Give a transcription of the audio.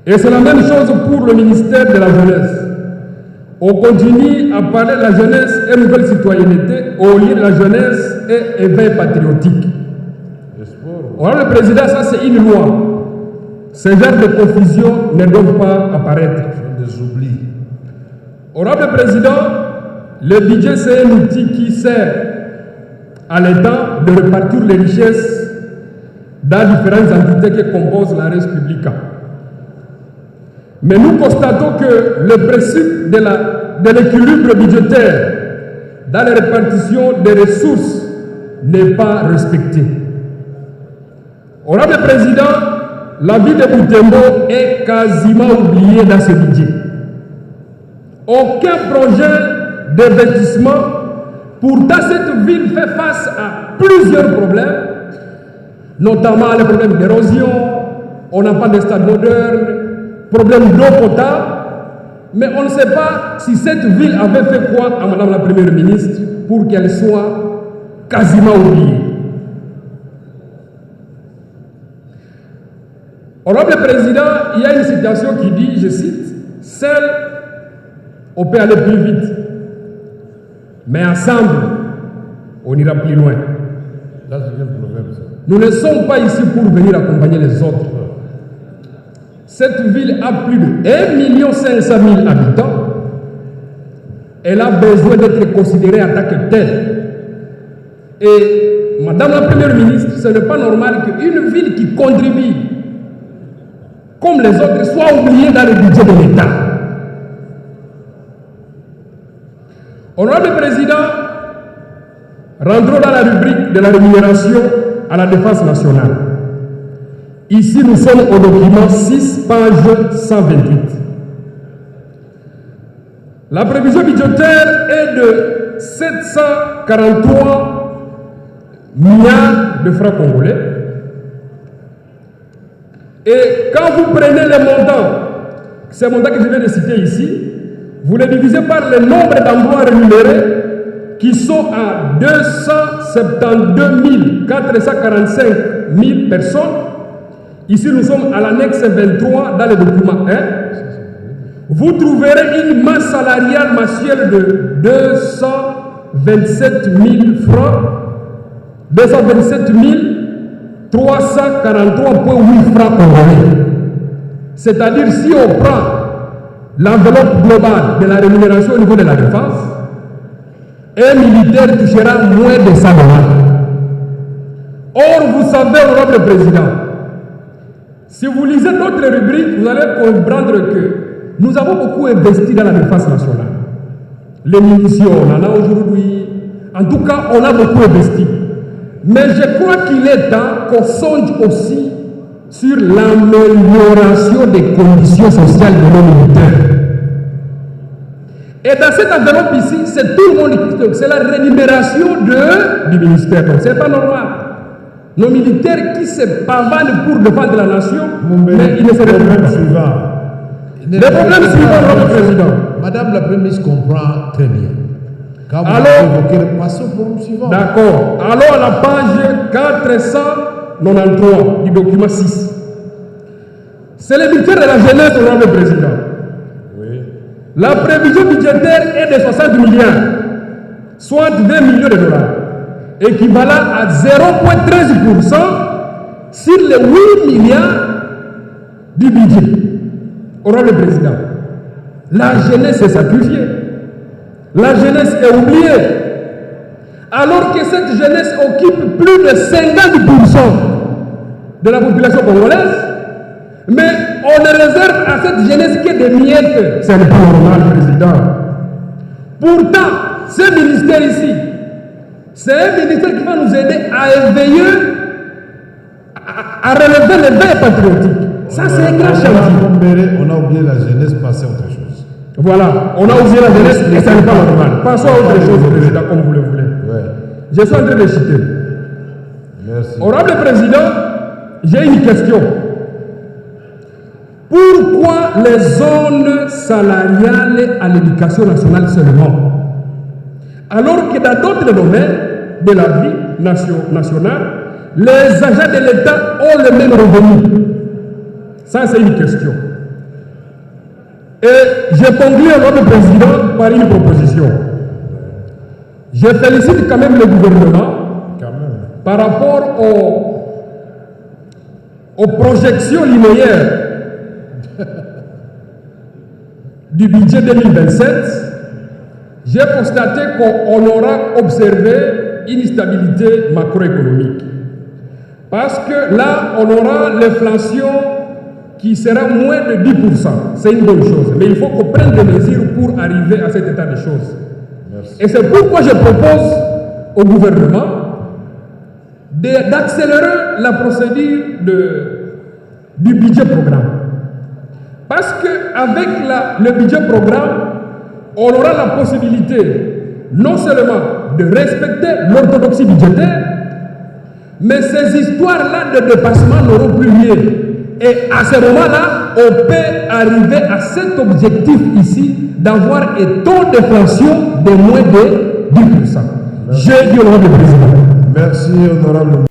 Et c'est la même chose pour le ministère de la Jeunesse. On continue à parler de la jeunesse et nouvelle citoyenneté au lieu de la jeunesse et éveil patriotique. Alors le président, ça c'est une loi. Ces genres de confusion ne doivent pas apparaître. Des oublis. Honorable Président, le budget c'est un outil qui sert à l'État de répartir les richesses dans différentes entités qui composent la res publica. Mais nous constatons que le principe de l'équilibre budgétaire dans la répartition des ressources n'est pas respecté. Honorable Président, la ville de Butembo est quasiment oubliée dans ce budget. Aucun projet d'investissement. Pourtant, cette ville fait face à plusieurs problèmes, notamment les problèmes d'érosion, on n'a pas de stade moderne, problème d'eau potable, mais on ne sait pas si cette ville avait fait quoi à Madame la Première ministre pour qu'elle soit quasiment oubliée. Honorable Président, il y a une citation qui dit, je cite, « Seul, on peut aller plus vite, mais ensemble, on ira plus loin. » Là, c'est un problème, ça. Nous ne sommes pas ici pour venir accompagner les autres. Cette ville a plus de 1 500 000 habitants. Elle a besoin d'être considérée en tant que telle. Et Madame la Première ministre, ce n'est pas normal qu'une ville qui contribue comme les autres soit oubliée dans le budget de l'État. Honorable Président, rentrons dans la rubrique de la rémunération à la défense nationale. Ici, nous sommes au document 6, page 128. La prévision budgétaire est de 743 milliards de francs congolais. Et quand vous prenez les montants, ces montants que je viens de citer ici, vous les divisez par le nombre d'emplois rémunérés qui sont à 272 445 000 personnes. Ici, nous sommes à l'annexe 23 dans le document 1. Vous trouverez une masse salariale mensuelle de 227 000 francs, 227 343,8 francs congolais. C'est-à-dire, si on prend l'enveloppe globale de la rémunération au niveau de la défense, un militaire touchera moins de 100 $. Or, vous savez, honorable président, si vous lisez notre rubrique, vous allez comprendre que nous avons beaucoup investi dans la défense nationale. Les munitions, on en a aujourd'hui. En tout cas, on a beaucoup investi. Mais je crois qu'il est temps qu'on songe aussi sur l'amélioration des conditions sociales de nos militaires. Et dans cette enveloppe ici, c'est tout le monde, c'est la rémunération du ministère. Donc, ce n'est pas normal. Nos militaires qui se pavanent pour défendre la nation, mais ils ne se retrouvent pas. Le problème suivant, notre président. Madame la Première ministre comprend très bien. Quand vous évoquez le passé au problème suivant. D'accord. Allons à la page 493 du document 6. C'est le ministère de la Jeunesse, honorable président. Oui. La prévision budgétaire est de 60 milliards, soit 20 millions de dollars, équivalent à 0,13% sur les 8 milliards du budget. Honorable président, la jeunesse est sacrifiée. La jeunesse est oubliée. Alors que cette jeunesse occupe plus de 50% de la population congolaise, mais on ne réserve à cette jeunesse que des miettes. Ce n'est pas normal, président. Pourtant, ce ministère ici, c'est un ministère qui va nous aider à éveiller, à relever l'éveil patriotique. Ça, c'est un grand chantier. On a oublié la jeunesse, passer à autre chose. Voilà, on a oublié la jeunesse et ça n'est pas normal. Passons à autre chose, président, comme vous le voulez. Ouais. Je suis en train de citer. Merci. Honorable président, j'ai une question. Pourquoi les zones salariales à l'éducation nationale seulement? Alors que dans d'autres domaines de la vie nationale, les agents de l'État ont le même revenu. Ça, c'est une question. Et j'ai conclu à notre président par une proposition. Je félicite quand même le gouvernement par rapport aux projections linéaires du budget 2027. J'ai constaté qu'on aura observé une stabilité macroéconomique. Parce que là, on aura l'inflation qui sera moins de 10%. C'est une bonne chose. Mais il faut qu'on prenne des mesures pour arriver à cet état de choses. Merci. Et c'est pourquoi je propose au gouvernement d'accélérer la procédure du budget programme. Parce qu'avec le budget programme, on aura la possibilité non seulement de respecter l'orthodoxie budgétaire, mais ces histoires-là de dépassement n'auront plus lieu. Et à ce moment-là, on peut arriver à cet objectif ici d'avoir un taux d'inflation de moins de 10%. J'ai dit au nom du président. Merci, honorable.